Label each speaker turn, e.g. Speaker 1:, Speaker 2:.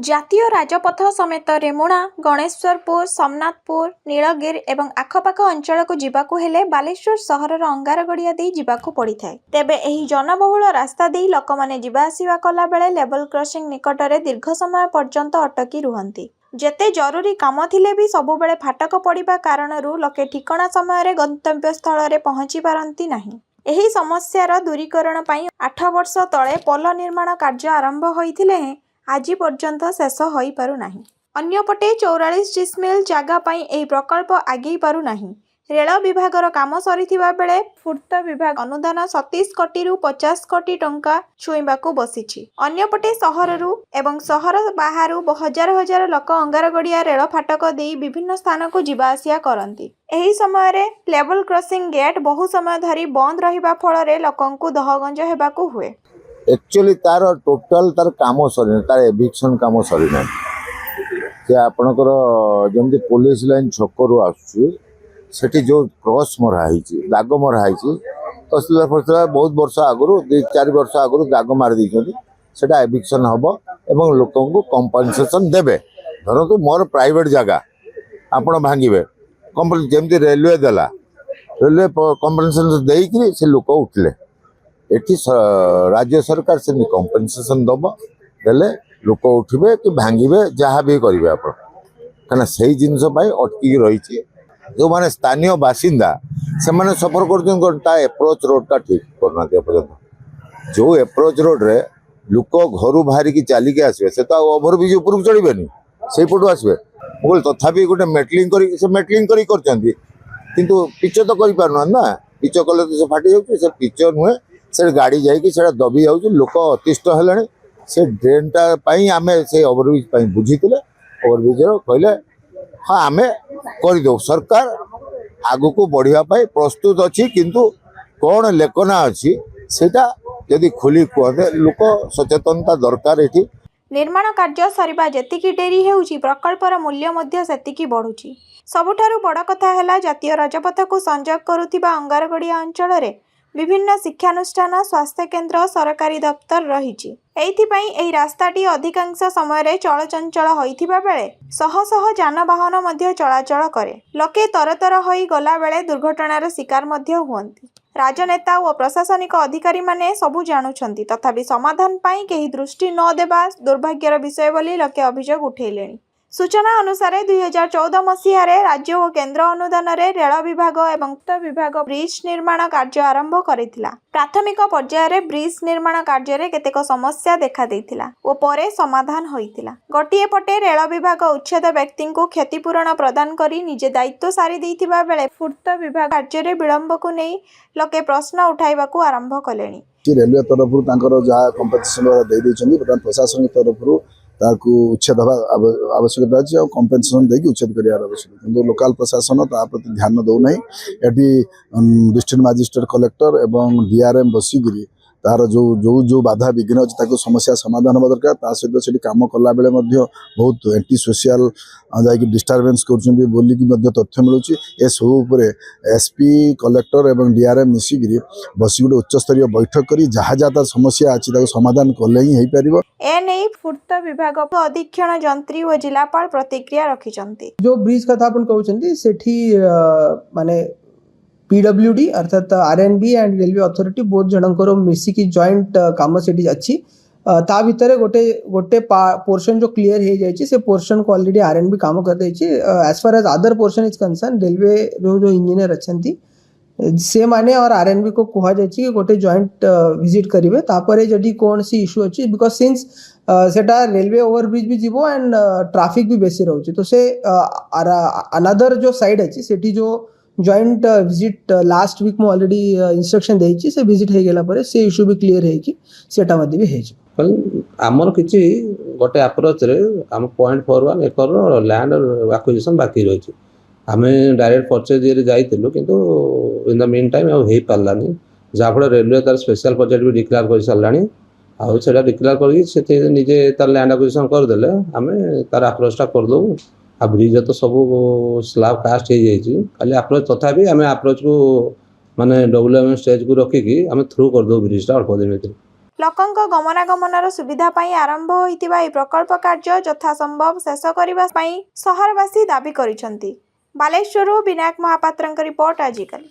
Speaker 1: ଜାତୀୟ ରାଜପଥ ସମେତ ରେମୁଣା, ଗଣେଶ୍ୱରପୁର, ସମନାଥପୁର, ନୀଳଗିରି ଏବଂ ଆଖପାଖ ଅଞ୍ଚଳକୁ ଯିବାକୁ ହେଲେ ବାଲେଶ୍ୱର ସହରର ଅଙ୍ଗାରଗଡ଼ିଆ ଦେଇ ଯିବାକୁ ପଡ଼ିଥାଏ। ତେବେ ଏହି ଜନବହୁଳ ରାସ୍ତା ଦେଇ ଲୋକମାନେ ଯିବା ଆସିବା କଲାବେଳେ ଲେବଲ କ୍ରସିଂ ନିକଟରେ ଦୀର୍ଘ ସମୟ ପର୍ଯ୍ୟନ୍ତ ଅଟକି ରୁହନ୍ତି। ଯେତେ ଜରୁରୀ କାମ ଥିଲେ ବି ସବୁବେଳେ ଫାଟକ ପଡ଼ିବା କାରଣରୁ ଲୋକେ ଠିକଣା ସମୟରେ ଗନ୍ତବ୍ୟସ୍ଥଳରେ ପହଞ୍ଚି ପାରନ୍ତି ନାହିଁ। ଏହି ସମସ୍ୟାର ଦୂରୀକରଣ ପାଇଁ 8 ବର୍ଷ ତଳେ ପୋଲ ନିର୍ମାଣ କାର୍ଯ୍ୟ ଆରମ୍ଭ ହୋଇଥିଲେ ହେଁ ଆଜି ପର୍ଯ୍ୟନ୍ତ ଶେଷ ହୋଇପାରୁନାହିଁ। ଅନ୍ୟପଟେ 44 ଡିସମିଲ୍ ଜାଗା ପାଇଁ ଏହି ପ୍ରକଳ୍ପ ଆଗେଇ ପାରୁନାହିଁ। ରେଳ ବିଭାଗର କାମ ସରିଥିବା ବେଳେ ପୂର୍ତ୍ତ ବିଭାଗ ଅନୁଦାନ 37 କୋଟିରୁ 50 କୋଟି ଟଙ୍କା ଛୁଇଁବାକୁ ବସିଛି। ଅନ୍ୟପଟେ ସହରରୁ ଏବଂ ସହର ବାହାରୁ ହଜାର ହଜାର ଲୋକ ଅଙ୍ଗାରଗଡ଼ିଆ ରେଳ ଫାଟକ ଦେଇ ବିଭିନ୍ନ ସ୍ଥାନକୁ ଯିବା ଆସିବା କରନ୍ତି। ଏହି ସମୟରେ ଲେବଲ କ୍ରସିଂ ଗେଟ୍ ବହୁ ସମୟ ଧରି ବନ୍ଦ ରହିବା ଫଳରେ ଲୋକଙ୍କୁ ଦହଗଞ୍ଜ ହେବାକୁ ହୁଏ।
Speaker 2: एक्चुअली तार टोटाल तार काम सरी तार एविक्शन काम सरी ना आपणकर जमी पुलिस लाइन छकरू आसुटी जो क्रॉस मराई दाग मराई तहसीलदार फसीलदार बहुत वर्ष आगु 2-4 वर्ष आगु दाग मारी से एविक्शन हम और लोक कंपनसेशन देवे। धरतु मोर प्राइवेट जगह आपण भांगे जमी रेलवे देला रेलवे कंपनसेशन देकी से लोक उठले एटी राज्य सरकार से कंपनसेशन दब देले लोक उठे कि भांगे जहाँ भी करेंगे आप कहीं से जिनस अटकी रही जो मैंने स्थानीय बासिंदा से मैंने सफर कर एप्रोच रोडटा ठीक करना पर्यटन जो एप्रोच रोड रे लोक घर बाहर की चलिके आसवे से तो ओभरब्रिज उपरକୁ चढ़वेनि से पटू आसवे बोल तथापि गोटे मेटलिंग किंतु पिच तो कर ना पिच कले तो से फाटी जाऊँ से पिच नुहे से गाड़ी जाइए दबी जाऊँ लोक अतिष्ट है से ड्रेनटा आम से ओभरब्रिज बुझी ओभरब्रिज कहले हाँ आम करदे सरकार आगु को बढ़ापी प्रस्तुत अच्छी किंतु कौन लेखना अच्छी सेटा यदि खुली कहते लोक सचेतनता दरकार ये
Speaker 1: निर्माण कार्य सरिबा जेतिकी डेरी हेउची प्रकल्पर मूल्य मध्य सेतिकी बढ़ुची। सबुठारु बड़ कथा हैला जातीय राजपथ को संजोग करुथिबा अंगारगड़िया अंचल रे विभिन्न शिक्षानुष्ठान स्वास्थ्य केन्द्र सरकारी दफ्तर रही। एइथिपाई एही रास्ताटी अधिकांश समय चलचंचल होइथिबा बेले शह शह जानवाहन मध्य चलाचल करे। लोके तरतर होई गला बेले दुर्घटनार शिकार मध्य हुअन्ति। राजनेता और प्रशासनिक अधिकारी माने सबु जानुछन्ति तथापि समाधान पाई केही दृष्टि न देबा दुर्भाग्यर विषय बोली लोके अभियोग उठेलेनि। सूचना अनुसार 2014 मसीह राज्य और केन्द्र अनुदान रेल विभाग एवं विभाग ब्रिज निर्माण कार्य आरंभ करिथिला। प्राथमिक पर्यायर ब्रिज निर्माण कार्य केतेक समस्या देखा देइथिला और परे समाधान होइथिला। गोटिए पटे रेल विभाग उच्छेद व्यक्ति को क्षतिपूरण प्रदान करी निजे दायित्व सारी देइथिबा बेले पूर्त विभाग कार्य विलंब को नहीं लोके प्रश्न उठाइबाकू आरंभ कलेनी।
Speaker 3: रेलवे तरफ जहाँ कंपनसेशन प्रशासन तरफ ताकू उच्छेद आवश्यकता अच्छी और कंपेनसेशन देकी उच्छेद करार आवश्यकता किंतु लोकल प्रशासन प्रति ध्यान दौना। ये डिस्ट्रिक्ट मजिस्ट्रेट कलेक्टर एवं डीआरएम बसिकी तार जो जो जो बाधा विघ्न अच्छी समस्या समाधान होगा दरकार ता सहित से कम कला बेले बहुत एंटी सोशल जाकि डिस्टर्बेंस कर तथ्य मिलूँ। ए सब एसपी कलेक्टर एवं डीआरएम मिसिकी बस गोटे उच्चस्तरीय बैठक कर जहाँ जहाँ समस्या अच्छी समाधान कले ही हो पार।
Speaker 1: एने पूर्त विभाग अधीक्षण जंत्री और जिलापाल प्रतिक्रिया रखिछन्ति।
Speaker 4: जो ब्रिज कथा आपण कहउछन्ति सेठी माने पीडब्ल्यूडी अर्थात आरएनबी एंड रेलवे अथॉरिटी बहुत जनकर मिसिकी जॉइंट काम सेठी अछि। ता भितर गोटे गोटे पोर्शन जो क्लियर हो जाइए से पोर्शन को ऑलरेडी आरएनबी काम कर देछि। As far as other portion is concern railway जो इंजीनियर अच्छी से माने और आरएनबी को कह जाए गोटे जॉइंट विजिट करेंगे तापर जदि कौन सी इश्यू अच्छी बिकज सिंस सेटा रेलवे ओवरब्रिज भी जीवो एंड ट्रैफिक भी बेसी रोचे तो से अनदर जो साइड अच्छी सेठी जो जॉइंट विजिट लास्ट वीक में ऑलरेडी इंस्ट्रक्शन देछि से विजिट हो गला पर से इश्यू भी क्लियर है कि सेटा मध्ये भी है।
Speaker 5: आमर किछि गोटे अप्रोच रे आम 0.41 एकर लैंड एक्विजिशन बाकी रही आमे डायरेक्ट परचेज ये जाइलु किंतु इन द मीन टाइम हो पारानी जहाँफल रेलवे तार स्पेशल प्रोजेक्ट भी डिक्लेयर कर साराणी आटा डिक्लेयर कर निजे तार लैंड एक्विजिशन करदे आम तार अप्रोचटा करदे आ ब्रिज तो सब स्लाब कास्ट हो जाइए खाली अप्रोच तथापि आम अप्रोच को माने डब्ल्यूएम स्टेज को रखिकी आम थ्रू करदे ब्रिजटा अल्प दिन भर।
Speaker 1: ଲୋକଙ୍କ ଗମନାଗମନର ସୁବିଧା ପାଇଁ ଆରମ୍ଭ ହୋଇଥିବା ଏହି ପ୍ରକଳ୍ପ କାର୍ଯ୍ୟ ଯଥାସମ୍ଭବ ଶେଷ କରିବା ପାଇଁ ସହରବାସୀ ଦାବି କରିଛନ୍ତି। ବାଲେଶ୍ୱରରୁ ବିନାୟକ ମହାପାତ୍ରଙ୍କ ରିପୋର୍ଟ ଆଜିକାଲି।